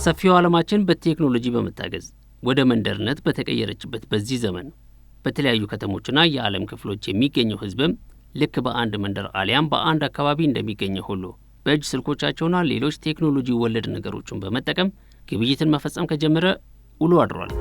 ሰፊው ዓለማችን በቴክኖሎጂ በመታገዝ ወደ መንደርነት በተቀየረችበት በዚህ ዘመን በተለያዩ ከተሞችና የዓለም ክፍሎች የሚገኘው ህዝብም ልክ በአንድ መንደር አሊያም በአንድ አካባቢ እንደሚገኘው ሁሉ በእጅ ስልኮቻቸውና ሌሎች ቴክኖሎጂ ወለድ ነገሮችን በመጠቀም ግብይትን መፈጸም ከጀመረ ውሎ አድሯል።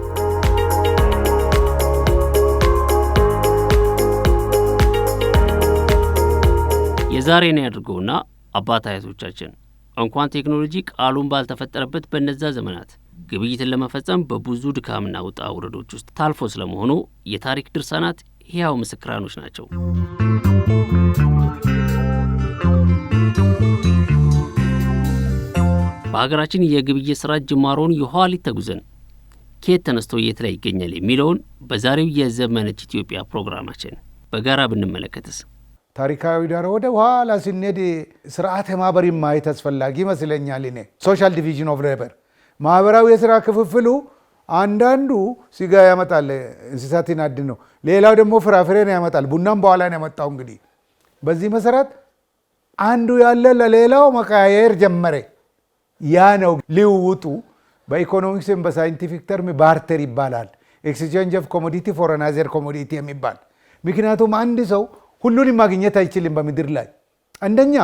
የዛሬን ያድርገውና አባት አያቶቻችን እንኳን ቴክኖሎጂ ቃሉን ባልተፈጠረበት በነዛ ዘመናት ግብይትን ለመፈጸም በብዙ ድካምና ውጣ ውረዶች ውስጥ ታልፎ ስለመሆኑ የታሪክ ድርሳናት ሕያው ምስክራኖች ናቸው። በሀገራችን የግብይት ስራ ጅማሮን የኋሊት ተጉዘን ከየት ተነስቶ የት ላይ ይገኛል የሚለውን በዛሬው የዘመነች ኢትዮጵያ ፕሮግራማችን በጋራ ብንመለከትስ? ታሪካዊ ዳራ ወደ ኋላ ስንሄድ ስርዓተ ማህበር ማየት አስፈላጊ ይመስለኛል። እኔ ሶሻል ዲቪዥን ኦፍ ሌበር ማህበራዊ የስራ ክፍፍሉ አንዳንዱ ስጋ ያመጣል፣ እንስሳትን አድን ነው። ሌላው ደግሞ ፍራፍሬን ያመጣል። ቡናም በኋላ ነው ያመጣው። እንግዲህ በዚህ መሰረት አንዱ ያለ ለሌላው መቃየር ጀመረ። ያ ነው ልውውጡ። በኢኮኖሚክስ በሳይንቲፊክ ተርም ባርተር ይባላል። ኤክስቼንጅ ኦፍ ኮሞዲቲ ፎር አናዘር ኮሞዲቲ የሚባል። ምክንያቱም አንድ ሰው ሁሉንም ማግኘት አይችልም በምድር ላይ። አንደኛ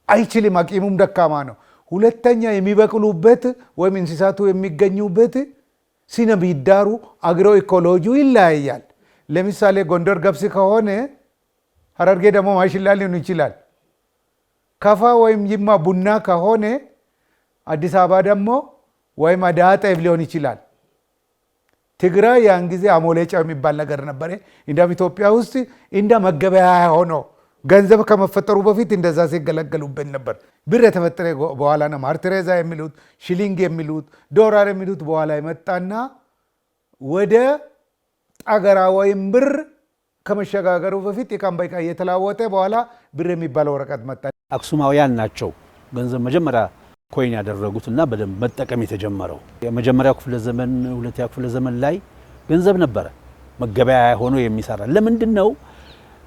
አይችልም፣ አቂሙም ደካማ ነው። ሁለተኛ የሚበቅሉበት ወይም እንስሳቱ የሚገኙበት ስነ ምህዳሩ አግሮ ኢኮሎጂው ይለያያል። ለምሳሌ ጎንደር ገብስ ከሆነ ሐረርጌ ደግሞ ማሽላ ሊሆን ይችላል። ከፋ ወይም ጅማ ቡና ከሆነ አዲስ አበባ ደግሞ ወይም አዳማ ጤፍ ሊሆን ይችላል። ትግራይ ያን ጊዜ አሞሌ ጨው የሚባል ነገር ነበር። እንደም ኢትዮጵያ ውስጥ እንደ መገበያያ ሆኖ ገንዘብ ከመፈጠሩ በፊት እንደዛ ሲገለገሉበት ነበር። ብር የተፈጠረ በኋላ ነው ማርትሬዛ የሚሉት ሽሊንግ የሚሉት ዶላር የሚሉት በኋላ የመጣና ወደ ጠገራ ወይም ብር ከመሸጋገሩ በፊት የካም በቃ እየተላወጠ በኋላ ብር የሚባለው ወረቀት መጣ። አክሱማውያን ናቸው ገንዘብ መጀመሪያ ኮይን ያደረጉትና በደንብ መጠቀም የተጀመረው። የመጀመሪያው ክፍለ ዘመን ሁለተኛው ክፍለ ዘመን ላይ ገንዘብ ነበረ መገበያያ ሆኖ የሚሰራ። ለምንድነው?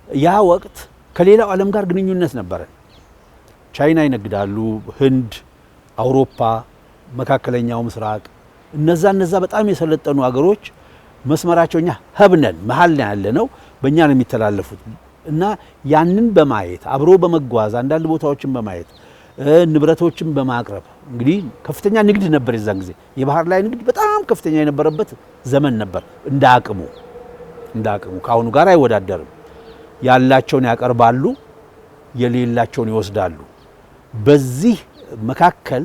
ያ ወቅት ከሌላው ዓለም ጋር ግንኙነት ነበረ። ቻይና ይነግዳሉ፣ ህንድ፣ አውሮፓ፣ መካከለኛው ምስራቅ እነዛ በጣም የሰለጠኑ ሀገሮች መስመራቸውኛ ሀብነን መሃል ላይ ያለ ነው በእኛ ነው የሚተላለፉት እና ያንን በማየት አብሮ በመጓዝ አንዳንድ ቦታዎችን በማየት ንብረቶችን በማቅረብ እንግዲህ ከፍተኛ ንግድ ነበር። የዛን ጊዜ የባህር ላይ ንግድ በጣም ከፍተኛ የነበረበት ዘመን ነበር። እንዳቅሙ ካሁኑ ጋር አይወዳደርም። ያላቸውን ያቀርባሉ፣ የሌላቸውን ይወስዳሉ። በዚህ መካከል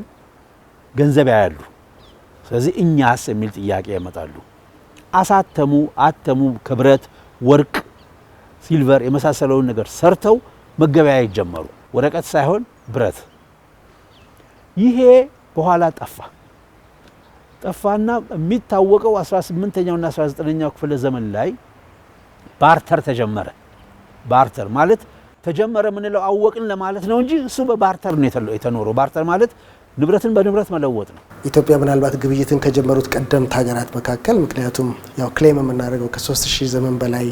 ገንዘብ ያያሉ። ስለዚህ እኛስ የሚል ጥያቄ ያመጣሉ። አተሙ ከብረት ወርቅ፣ ሲልቨር የመሳሰለውን ነገር ሰርተው መገበያየት ጀመሩ። ወረቀት ሳይሆን ብረት። ይሄ በኋላ ጠፋና የሚታወቀው 18ኛውና 19ኛው ክፍለ ዘመን ላይ ባርተር ተጀመረ። ባርተር ማለት ተጀመረ ምንለው አወቅን ለማለት ነው እንጂ እሱ በባርተር ነው የተኖረው። ባርተር ማለት ንብረትን በንብረት መለወጥ ነው። ኢትዮጵያ ምናልባት ግብይትን ከጀመሩት ቀደምት ሀገራት መካከል ምክንያቱም ያው ክሌም የምናደርገው ከ3000 ዘመን በላይ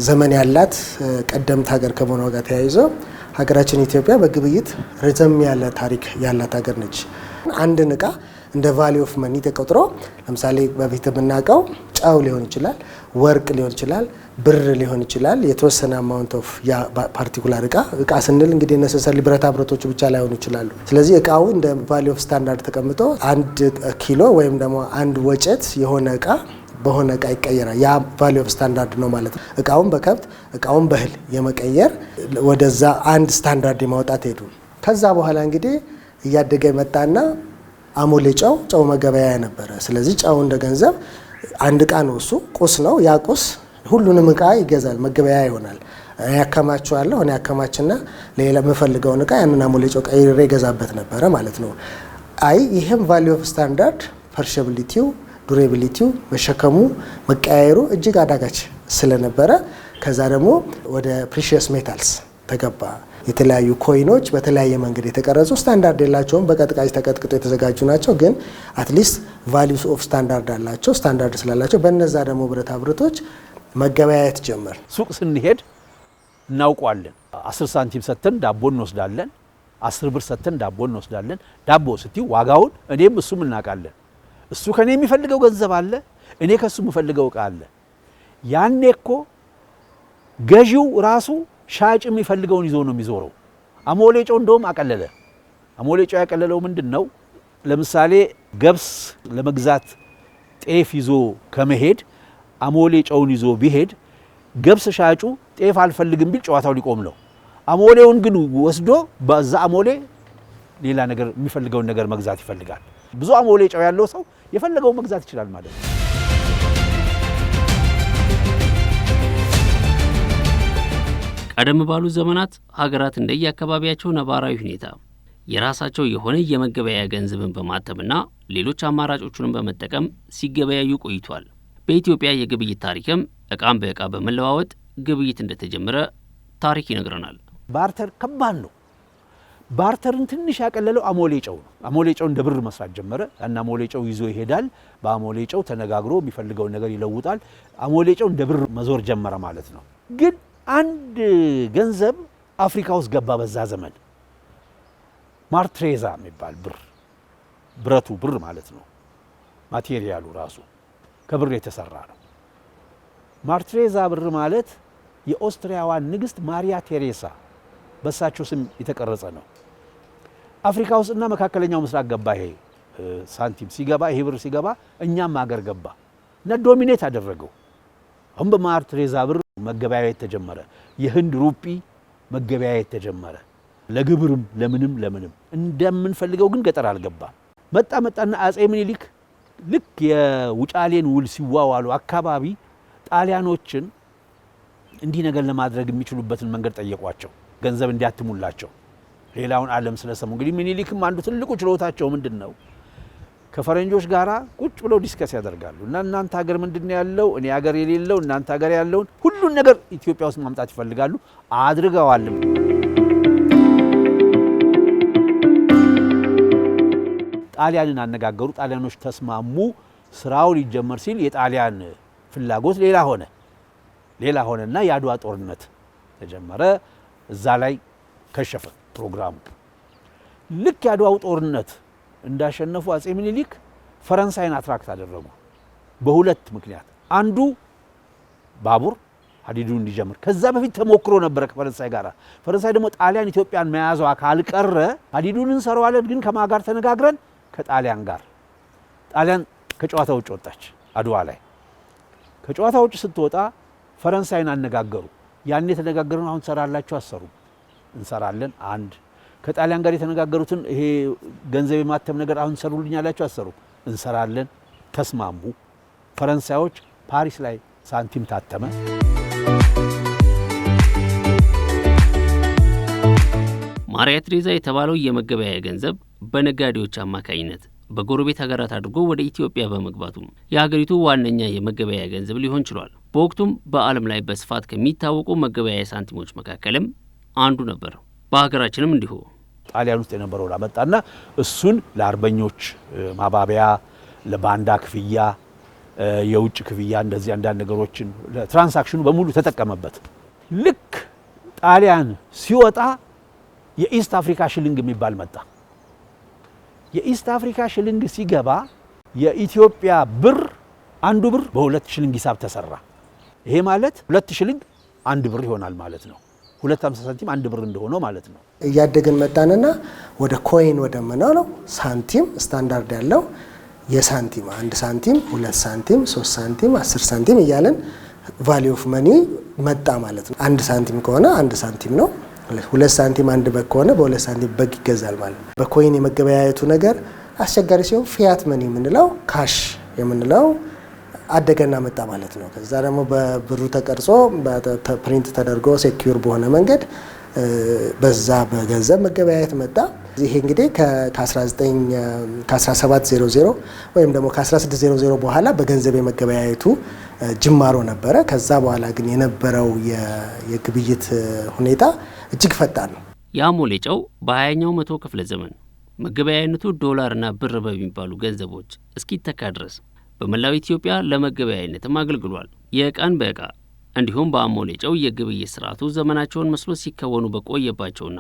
ዘመን ያላት ቀደምት ሀገር ከመሆኗ ጋር ተያይዞ ሀገራችን ኢትዮጵያ በግብይት ረዘም ያለ ታሪክ ያላት ሀገር ነች። አንድን ዕቃ እንደ ቫልዩ ኦፍ መኒ ተቆጥሮ ለምሳሌ በፊት የምናውቀው ጨው ሊሆን ይችላል፣ ወርቅ ሊሆን ይችላል፣ ብር ሊሆን ይችላል። የተወሰነ አማውንት ኦፍ ያ ፓርቲኩላር ዕቃ ስንል እንግዲህ ነሰሰሪ ብረታ ብረቶች ብቻ ላይሆኑ ይችላሉ። ስለዚህ ዕቃው እንደ ቫልዩ ኦፍ ስታንዳርድ ተቀምጦ 1 ኪሎ ወይም ደግሞ 1 ወጨት የሆነ ዕቃ በሆነ ዕቃ ይቀየራል። ያ ቫልዩ ኦፍ ስታንዳርድ ነው ማለት ነው። ዕቃውን በከብት ዕቃውን በእህል የመቀየር ወደዛ አንድ ስታንዳርድ የማውጣት ሄዱ። ከዛ በኋላ እንግዲህ እያደገ መጣና አሞሌ ጨው መገበያያ ነበረ። ስለዚህ ጨው እንደ ገንዘብ አንድ ዕቃ ነው፣ እሱ ቁስ ነው። ያ ቁስ ሁሉንም ዕቃ ይገዛል፣ መገበያያ ይሆናል። ያከማቸዋለሁ እኔ ያከማችና ሌላ የምፈልገውን ዕቃ ያንን አሞሌ ጨው ቀይሬ ገዛበት ነበረ ማለት ነው። ይሄም ቫልዩ ኦፍ ስታንዳርድ ፐርሸቢሊቲው ዱሬቢሊቲው መሸከሙ መቀያየሩ እጅግ አዳጋች ስለነበረ ከዛ ደግሞ ወደ ፕሪሺየስ ሜታልስ ተገባ። የተለያዩ ኮይኖች በተለያየ መንገድ የተቀረጹ ስታንዳርድ የላቸውም፣ በቀጥቃጭ ተቀጥቅጦ የተዘጋጁ ናቸው። ግን አትሊስት ቫልዩስ ኦፍ ስታንዳርድ አላቸው። ስታንዳርድ ስላላቸው በነዛ ደግሞ ብረታ ብረቶች መገበያየት ጀመር። ሱቅ ስንሄድ እናውቀዋለን። 10 ሳንቲም ሰጥተን ዳቦ እንወስዳለን። 10 ብር ሰጥተን ዳቦ እንወስዳለን። ዳቦ ስትይ ዋጋውን እኔም እሱም እናውቃለን። እሱ ከኔ የሚፈልገው ገንዘብ አለ፣ እኔ ከሱ የምፈልገው ዕቃ አለ። ያኔ እኮ ገዢው ራሱ ሻጭ የሚፈልገውን ይዞ ነው የሚዞረው። አሞሌ ጨው እንደውም አቀለለ። አሞሌ ጨው ያቀለለው ምንድነው? ለምሳሌ ገብስ ለመግዛት ጤፍ ይዞ ከመሄድ አሞሌ ጨውን ይዞ ቢሄድ ገብስ ሻጩ ጤፍ አልፈልግም ቢል ጨዋታው ሊቆም ነው። አሞሌውን ግን ወስዶ በዛ አሞሌ ሌላ ነገር የሚፈልገውን ነገር መግዛት ይፈልጋል። ብዙ አሞሌ ጨው ያለው ሰው የፈለገውን መግዛት ይችላል ማለት ነው። ቀደም ባሉ ዘመናት ሀገራት እንደየአካባቢያቸው ነባራዊ ሁኔታ የራሳቸው የሆነ የመገበያያ ገንዘብን በማተምና ሌሎች አማራጮቹንም በመጠቀም ሲገበያዩ ቆይቷል። በኢትዮጵያ የግብይት ታሪክም ዕቃን በዕቃ በመለዋወጥ ግብይት እንደተጀመረ ታሪክ ይነግረናል። ባርተር ከባድ ነው። ባርተርን ትንሽ ያቀለለው አሞሌ ጨው ነው። አሞሌ ጨው እንደ ብር መስራት ጀመረ እና አሞሌ ጨው ይዞ ይሄዳል። በአሞሌ ጨው ተነጋግሮ የሚፈልገውን ነገር ይለውጣል። አሞሌ ጨው እንደ ብር መዞር ጀመረ ማለት ነው። ግን አንድ ገንዘብ አፍሪካ ውስጥ ገባ በዛ ዘመን። ማርትሬዛ የሚባል ብር፣ ብረቱ ብር ማለት ነው። ማቴሪያሉ ራሱ ከብር የተሰራ ነው። ማርትሬዛ ብር ማለት የኦስትሪያዋን ንግስት ማሪያ ቴሬሳ በሳቸው ስም የተቀረጸ ነው። አፍሪካ ውስጥና መካከለኛው ምስራቅ ገባ። ይሄ ሳንቲም ሲገባ፣ ይሄ ብር ሲገባ እኛም ሀገር ገባ እና ዶሚኔት አደረገው። አሁን በማርትሬዛ ብር መገበያየት ተጀመረ። የህንድ ሩጲ መገበያየት ተጀመረ። ለግብርም ለምንም እንደምንፈልገው ግን ገጠር አልገባም። መጣና አጼ ምኒልክ ልክ የውጫሌን ውል ሲዋዋሉ አካባቢ ጣሊያኖችን እንዲህ ነገር ለማድረግ የሚችሉበትን መንገድ ጠየቋቸው፣ ገንዘብ እንዲያትሙላቸው። ሌላውን ዓለም ስለሰሙ እንግዲህ ምኒልክም አንዱ ትልቁ ችሎታቸው ምንድነው? ከፈረንጆች ጋራ ቁጭ ብለው ዲስከስ ያደርጋሉ እና እናንተ ሀገር ምንድነው ያለው፣ እኔ ሀገር የሌለው፣ እናንተ ሀገር ያለውን ሁሉን ነገር ኢትዮጵያ ውስጥ ማምጣት ይፈልጋሉ። አድርገዋልም። ጣሊያንን አነጋገሩ። ጣሊያኖች ተስማሙ። ስራው ሊጀመር ሲል የጣሊያን ፍላጎት ሌላ ሆነና የአድዋ ጦርነት ተጀመረ። እዛ ላይ ከሸፈ ፕሮግራሙ። ልክ የአድዋው ጦርነት እንዳሸነፉ አጼ ምኒልክ ፈረንሳይን አትራክት አደረጉ በሁለት ምክንያት። አንዱ ባቡር ሀዲዱን እንዲጀምር፣ ከዛ በፊት ተሞክሮ ነበረ ከፈረንሳይ ጋር። ፈረንሳይ ደግሞ ጣሊያን ኢትዮጵያን መያዟ ካልቀረ ሀዲዱን እንሰራዋለን፣ ግን ከማን ጋር ተነጋግረን? ከጣሊያን ጋር። ጣሊያን ከጨዋታ ውጭ ወጣች አድዋ ላይ። ከጨዋታ ውጭ ስትወጣ ፈረንሳይን አነጋገሩ። ያን የተነጋገሩን አሁን ሰራላችሁ አሰሩ። እንሰራለን። አንድ ከጣሊያን ጋር የተነጋገሩትን ይሄ ገንዘብ የማተም ነገር አሁን ሰሩልኝ ያላችሁ አሰሩ። እንሰራለን። ተስማሙ። ፈረንሳዮች ፓሪስ ላይ ሳንቲም ታተመ። ማሪያ ቴሬዛ የተባለው የመገበያያ ገንዘብ በነጋዴዎች አማካኝነት በጎረቤት ሀገራት አድርጎ ወደ ኢትዮጵያ በመግባቱ የሀገሪቱ ዋነኛ የመገበያያ ገንዘብ ሊሆን ችሏል። በወቅቱም በዓለም ላይ በስፋት ከሚታወቁ መገበያያ ሳንቲሞች መካከልም አንዱ ነበር። በሀገራችንም እንዲሁ ጣሊያን ውስጥ የነበረው ላመጣና እሱን ለአርበኞች ማባቢያ፣ ለባንዳ ክፍያ፣ የውጭ ክፍያ፣ እንደዚህ አንዳንድ ነገሮችን ለትራንሳክሽኑ በሙሉ ተጠቀመበት። ልክ ጣሊያን ሲወጣ የኢስት አፍሪካ ሽልንግ የሚባል መጣ። የኢስት አፍሪካ ሽልንግ ሲገባ የኢትዮጵያ ብር አንዱ ብር በ2 ሽልንግ ሂሳብ ተሰራ። ይሄ ማለት 2 ሽልንግ 1 ብር ይሆናል ማለት ነው። 250 ሳንቲም 1 ብር እንደሆነው ማለት ነው። እያደግን መጣንና ወደ ኮይን ወደ ምናለው ሳንቲም ስታንዳርድ ያለው የሳንቲም 1 ሳንቲም 2 ሳንቲም 3 ሳንቲም 10 ሳንቲም እያለን ቫልዩ ኦፍ መኒ መጣ ማለት ነው። 1 ሳንቲም ከሆነ 1 ሳንቲም ነው። 2 ሳንቲም 1 በግ ከሆነ በ2 ሳንቲም በግ ይገዛል ማለት ነው። በኮይን የመገበያየቱ ነገር አስቸጋሪ ሲሆን ፊያት መኒ የምንለው ካሽ የምንለው አደገና መጣ ማለት ነው። ከዛ ደግሞ በብሩ ተቀርጾ ፕሪንት ተደርጎ ሴኩር በሆነ መንገድ በዛ በገንዘብ መገበያየት መጣ። ይሄ እንግዲህ ከ1700 ወይም ደግሞ ከ1600 በኋላ በገንዘብ የመገበያየቱ ጅማሮ ነበረ። ከዛ በኋላ ግን የነበረው የግብይት ሁኔታ እጅግ ፈጣን ነው። የአሞሌ ጨው በ20ኛው መቶ ክፍለ ዘመን መገበያየነቱ ዶላርና ብር በሚባሉ ገንዘቦች እስኪተካ ድረስ በመላው ኢትዮጵያ ለመገበያየነትም አገልግሏል። የዕቃን በዕቃ እንዲሁም በአሞሌ ጨው የግብይት ስርዓቱ ዘመናቸውን መስሎ ሲከወኑ በቆየባቸውና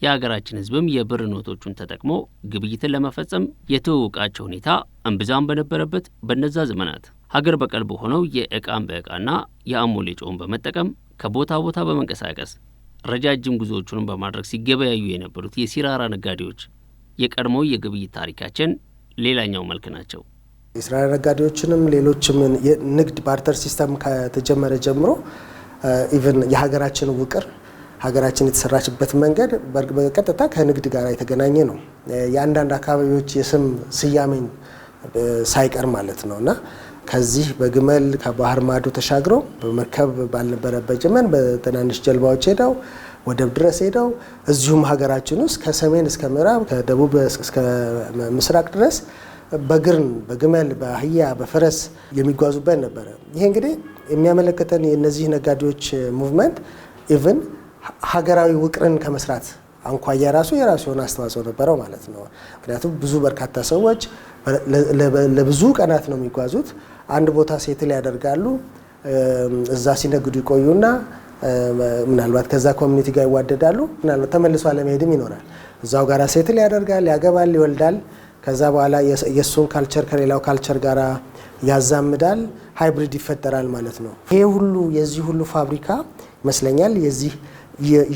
የሀገራችን ሕዝብም የብር ኖቶቹን ተጠቅሞ ግብይትን ለመፈጸም የተወቃቸው ሁኔታ እምብዛም በነበረበት በነዛ ዘመናት ሀገር በቀል በሆነው የእቃን በእቃና የአሞሌ ጨውን በመጠቀም ከቦታ ቦታ በመንቀሳቀስ ረጃጅም ጉዞዎቹን በማድረግ ሲገበያዩ የነበሩት የሲራራ ነጋዴዎች የቀድሞው የግብይት ታሪካችን ሌላኛው መልክ ናቸው። የሲራራ ነጋዴዎችንም ሌሎችም የንግድ ባርተር ሲስተም ከተጀመረ ጀምሮ ኢቭን የሀገራችን ውቅር ሀገራችን የተሰራችበት መንገድ በቀጥታ ከንግድ ጋር የተገናኘ ነው። የአንዳንድ አካባቢዎች የስም ስያሜን ሳይቀር ማለት ነውና ከዚህ በግመል ከባህር ማዶ ተሻግረው በመርከብ ባልነበረበት ዘመን በትናንሽ ጀልባዎች ሄደው ወደብ ድረስ ሄደው እዚሁም ሀገራችን ውስጥ ከሰሜን እስከ ምዕራብ ከደቡብ እስከ ምስራቅ ድረስ በግርን በግመል በአህያ በፈረስ የሚጓዙበት ነበረ። ይሄ እንግዲህ የሚያመለክተን የነዚህ ነጋዴዎች ሙቭመንት ኢቭን ሀገራዊ ውቅርን ከመስራት አንኳያ ራሱ የራሱ የሆነ አስተዋጽኦ ነበረው ማለት ነው። ምክንያቱም ብዙ በርካታ ሰዎች ለብዙ ቀናት ነው የሚጓዙት። አንድ ቦታ ሴትል ያደርጋሉ። እዛ ሲነግዱ ይቆዩና ምናልባት ከዛ ኮሚኒቲ ጋር ይዋደዳሉ። ምናልባት ተመልሶ አለመሄድም ይኖራል። እዛው ጋራ ሴትል ያደርጋል፣ ያገባል፣ ይወልዳል። ከዛ በኋላ የሱን ካልቸር ከሌላው ካልቸር ጋራ ያዛምዳል፣ ሃይብሪድ ይፈጠራል ማለት ነው። ይሄ ሁሉ የዚህ ሁሉ ፋብሪካ ይመስለኛል የዚህ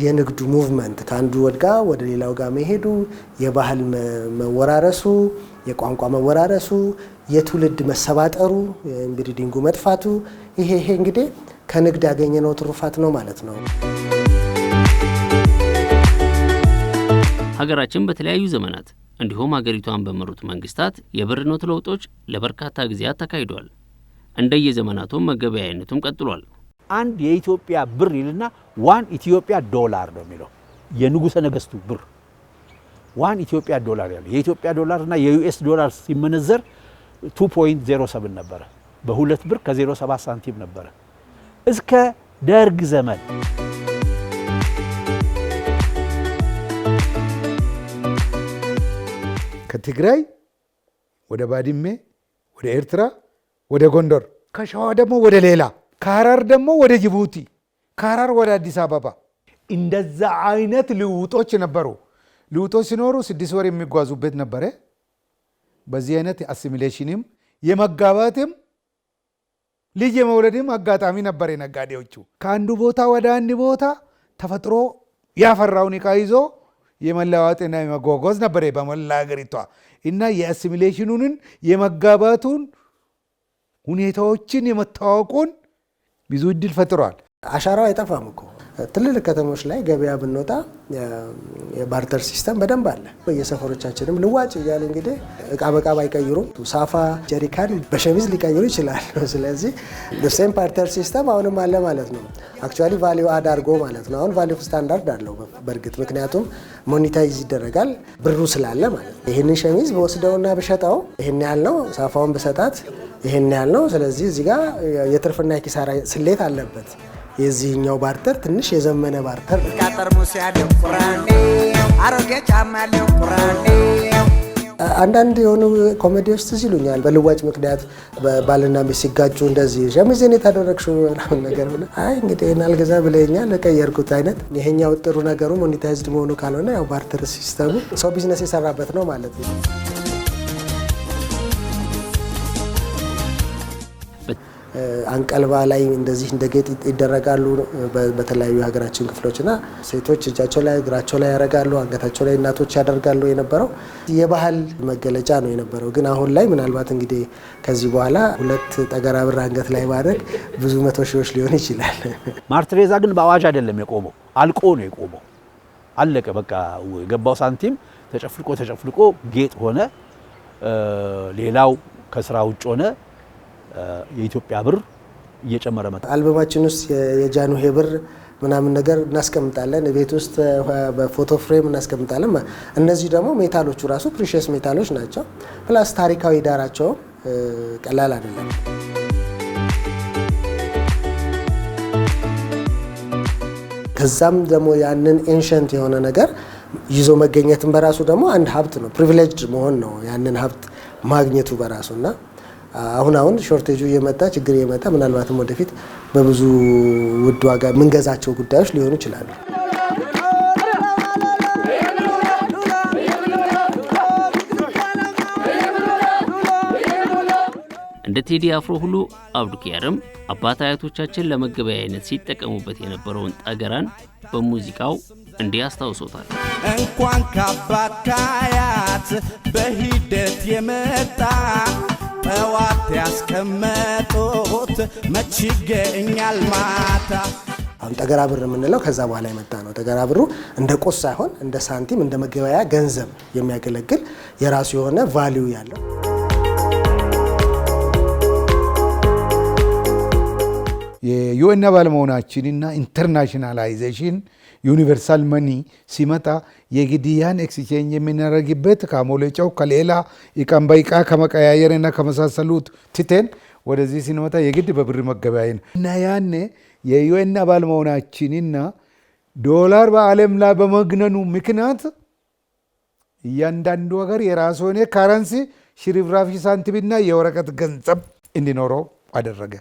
የንግዱ ሙቭመንት ከአንዱ ወድጋ ወደ ሌላው ጋር መሄዱ፣ የባህል መወራረሱ፣ የቋንቋ መወራረሱ፣ የትውልድ መሰባጠሩ፣ ኢንብሪዲንጉ መጥፋቱ ይሄ እንግዲህ ከንግድ ያገኘነው ትሩፋት ነው ማለት ነው። ሀገራችን በተለያዩ ዘመናት እንዲሁም ሀገሪቷን በመሩት መንግስታት የብር ኖት ለውጦች ለበርካታ ጊዜያት ተካሂዷል። እንደየዘመናቱም መገበያየነቱም ቀጥሏል። አንድ የኢትዮጵያ ብር ይልና 1 ኢትዮጵያ ዶላር ነው የሚለው የንጉሠ ነገስቱ ብር 1 ኢትዮጵያ ዶላር ያለው የኢትዮጵያ ዶላርና የዩኤስ ዶላር ሲመነዘር 2.07 ነበረ። በ2 ብር ከ07 ሳንቲም ነበረ እስከ ደርግ ዘመን። ከትግራይ ወደ ባድሜ ወደ ኤርትራ ወደ ጎንደር ከሸዋ ደግሞ ወደ ሌላ ከሐረር ደግሞ ወደ ጅቡቲ ከሐረር ወደ አዲስ አበባ እንደዛ አይነት ልውጦች ነበሩ። ልውጦች ሲኖሩ 6 ወር የሚጓዙበት ነበረ። በዚህ አይነት አሲሚሌሽንም የመጋባትም ልጅ የመውለድም አጋጣሚ ነበር። ነጋዴዎቹ ከአንዱ ቦታ ወደ አንድ ቦታ ተፈጥሮ ያፈራውን ዕቃ ይዞ የመለዋወጥና የመጓጓዝ ነበር በመላ ሀገሪቷ እና የአሲሚሌሽኑን የመጋባቱን ሁኔታዎችን የመታወቁን ብዙ እድል ፈጥሯል። አሻራው አይጠፋም እኮ ትልልቅ ከተሞች ላይ ገበያ ብንወጣ የባርተር ሲስተም በደንብ አለ። በየሰፈሮቻችንም ልዋጭ እያሉ እንግዲህ እቃ በቃ ባይቀይሩም ሳፋ ጀሪካን በሸሚዝ ሊቀይሩ ይችላል። ስለዚህ ሴም ባርተር ሲስተም አሁንም አለ ማለት ነው። አክቹዋሊ ቫሊዩ አድ አድርጎ ማለት ነው። አሁን ቫሊዩ ስታንዳርድ አለው በእርግጥ ምክንያቱም ሞኔታይዝ ይደረጋል ብሩ ስላለ ማለት ነው። ይህንን ሸሚዝ በወስደውና በሸጣው ይህን ያህል ነው፣ ሳፋውን በሰጣት ይህን ያህል ነው። ስለዚህ እዚህ ጋር የትርፍና የኪሳራ ስሌት አለበት። የዚህኛው ባርተር ትንሽ የዘመነ ባርተር ካጠርሙስ ያለው ቁራኔ አሮጌ ጫማ ያለው ቁራኔ። አንዳንድ የሆኑ ኮሜዲዎች ትዝ ይሉኛል። በልዋጭ ምክንያት ባልና ሚስት ሲጋጩ እንደዚህ ሸሚዜን የታደረግሽው ምናምን ነገር ብለ አይ እንግዲህ አልገዛ ብለኛል ለቀየርኩት አይነት። ይሄኛው ጥሩ ነገሩ ሞኔታይዝድ መሆኑ ካልሆነ ያው ባርተር ሲስተሙ ሰው ቢዝነስ የሰራበት ነው ማለት ነው። አንቀልባ ላይ እንደዚህ እንደ ጌጥ ይደረጋሉ በተለያዩ የሀገራችን ክፍሎችና ሴቶች እጃቸው ላይ እግራቸው ላይ ያደርጋሉ፣ አንገታቸው ላይ እናቶች ያደርጋሉ። የነበረው የባህል መገለጫ ነው የነበረው። ግን አሁን ላይ ምናልባት እንግዲህ ከዚህ በኋላ 2 ጠገራ ብር አንገት ላይ ማድረግ ብዙ 100 ሺዎች ሊሆን ይችላል። ማርትሬዛ ግን በአዋጅ አይደለም የቆመው፣ አልቆ ነው የቆመው። አለቀ በቃ የገባው ሳንቲም ተጨፍልቆ ጌጥ ሆነ። ሌላው ከስራ ውጭ ሆነ። የኢትዮጵያ ብር እየጨመረ መጣ። አልበማችን ውስጥ የጃንሆይ ብር ምናምን ነገር እናስቀምጣለን፣ ቤት ውስጥ በፎቶ ፍሬም እናስቀምጣለን። እነዚህ ደግሞ ሜታሎቹ ራሱ ፕሪሺየስ ሜታሎች ናቸው። ፕላስ ታሪካዊ ዳራቸው ቀላል አይደለም። ከዛም ደግሞ ያንን ኤንሸንት የሆነ ነገር ይዞ መገኘትን በራሱ ደግሞ አንድ ሀብት ነው። ፕሪቪሌጅድ መሆን ነው ያንን ሀብት ማግኘቱ በራሱና አሁን ሾርቴጁ እየመጣ ችግር እየመጣ ምናልባትም ወደፊት በብዙ ውድ ዋጋ የምንገዛቸው ጉዳዮች ሊሆኑ ይችላሉ። እንደ ቴዲ አፍሮ ሁሉ አብዱኪያርም አባት አያቶቻችን ለመገበያየነት ሲጠቀሙበት የነበረውን ጠገራን በሙዚቃው እንዲህ አስታውሶታል። እንኳን ከአባት ከአያት በሂደት የመጣ ጠዋት ያስቀመጡት መች ይገኛል ማታ። አሁን ጠገራ ብር የምንለው ከዛ በኋላ የመጣ ነው። ጠገራ ብሩ እንደ ቁስ ሳይሆን እንደ ሳንቲም እንደ መገበያያ ገንዘብ የሚያገለግል የራሱ የሆነ ቫልዩ ያለው የዩኤን አባል መሆናችንና ኢንተርናሽናላይዜሽን ዩኒቨርሳል መኒ ሲመጣ የግድያን ኤክስቼንጅ የምናደርግበት ከአሞሌ ጨው ከሌላ እቃን በእቃ ከመቀያየርና ከመሳሰሉት ትተን ወደዚህ ሲንመጣ የግድ በብር መገበያይ ነው እና ያኔ የዩኤን አባል መሆናችንና ዶላር በዓለም ላይ በመግነኑ ምክንያት እያንዳንዱ ሀገር የራሱ የሆነ ካረንሲ ሽርፍራፊ ሳንቲምና የወረቀት ገንዘብ እንዲኖረው አደረገ።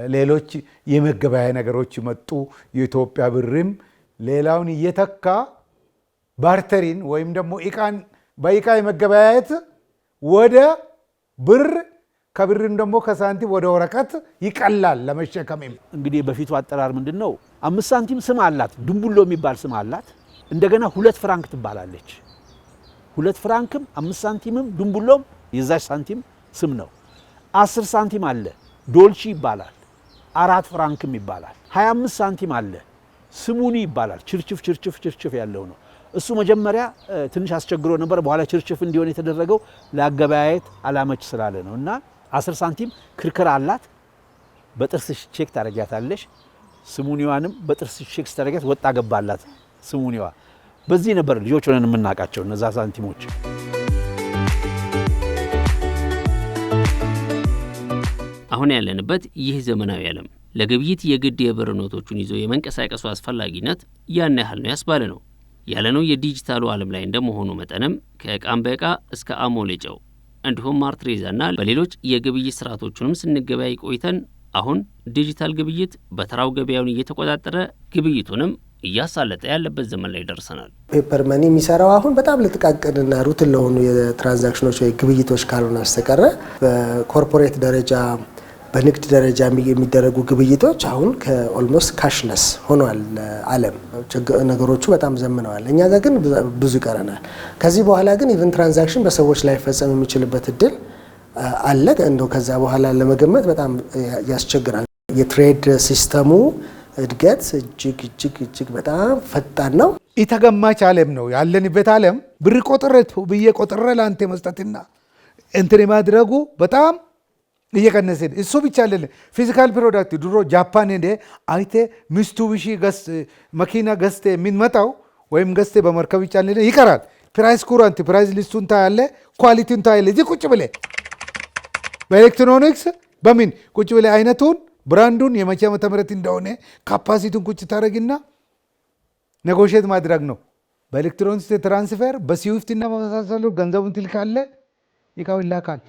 ሌሎች የመገበያያ ነገሮች መጡ። የኢትዮጵያ ብርም ሌላውን እየተካ ባርተሪን ወይም ደግሞ እቃን በእቃ የመገበያየት ወደ ብር ከብርም ደግሞ ከሳንቲም ወደ ወረቀት ይቀላል ለመሸከም። እንግዲህ በፊቱ አጠራር ምንድነው? 5 ሳንቲም ስም አላት፣ ድንቡሎ የሚባል ስም አላት። እንደገና 2 ፍራንክ ትባላለች። 2 ፍራንክም 5 ሳንቲምም ድንቡሎም የዛች ሳንቲም ስም ነው። 10 ሳንቲም አለ፣ ዶልቺ ይባላል። 4 ፍራንክም ይባላል። 25 ሳንቲም አለ፣ ስሙኒ ይባላል። ችርችፍ ያለው ነው። እሱ መጀመሪያ ትንሽ አስቸግሮ ነበር። በኋላ ችርችፍ እንዲሆን የተደረገው ለአገበያየት አላመች ስላለ ነው። እና 10 ሳንቲም ክርክር አላት። በጥርስሽ ቼክ ታረጋታለሽ። ስሙኒዋንም በጥርስሽ ቼክ ታረጋት ወጣ ገባላት ስሙኒዋ። በዚህ ነበር ልጆች ሆነን የምናውቃቸው እነዛ ሳንቲሞች። አሁን ያለንበት ይህ ዘመናዊ ዓለም ለግብይት የግድ የብር ኖቶቹን ይዞ የመንቀሳቀሱ አስፈላጊነት ያን ያህል ነው ያስባለ ነው። ያለነው የዲጂታሉ ዓለም ላይ እንደመሆኑ መጠንም ከእቃም በእቃ እስከ አሞሌ ጨው እንዲሁም ማርትሬዛና በሌሎች የግብይት ስርዓቶቹንም ስንገበያይ ቆይተን አሁን ዲጂታል ግብይት በተራው ገበያውን እየተቆጣጠረ ግብይቱንም እያሳለጠ ያለበት ዘመን ላይ ደርሰናል። ፔፐር መኒ የሚሰራው አሁን በጣም ለጥቃቅንና ሩትን ለሆኑ የትራንዛክሽኖች ወይ ግብይቶች ካልሆነ አስተቀረ በኮርፖሬት ደረጃ በንግድ ደረጃ የሚደረጉ ግብይቶች አሁን ከኦልሞስት ካሽለስ ሆኗል። ዓለም ነገሮቹ በጣም ዘምነዋል። እኛ ጋር ግን ብዙ ይቀረናል። ከዚህ በኋላ ግን ኢቨን ትራንዛክሽን በሰዎች ላይ ፈጸም የሚችልበት እድል አለ። እንደው ከዛ በኋላ ለመገመት በጣም ያስቸግራል። የትሬድ ሲስተሙ እድገት እጅግ በጣም ፈጣን ነው። ኢተገማች ዓለም ነው ያለንበት። ዓለም ብር ብዬ ቆጥሬ ለአንተ መስጠትና እንትን ማድረጉ በጣም እየቀነሰ እሱ ብቻ አይደለም። ፊዚካል ፕሮዳክት ድሮ ጃፓን ሄደ አይቴ ሚስቱቢሺ መኪና ገዝቴ የሚመጣው ወይም ገዝቴ በመርከብ ብቻ ይቀራል። ፕራይስ ኩራንት ፕራይስ ሊስቱን ታያለ፣ ኳሊቲውን ታያለ። እዚህ ቁጭ ብለ በኤሌክትሮኒክስ በምን ቁጭ ብለ አይነቱን ብራንዱን የመቼ ዓመተ ምህረት እንደሆነ ካፓሲቲውን ቁጭ ታደርግና ኔጎሽት ማድረግ ነው። በኤሌክትሮኒክስ ትራንስፈር በስዊፍት እና በመሳሰሉ ገንዘቡን ትልካለ፣ ይቃው ይላካል።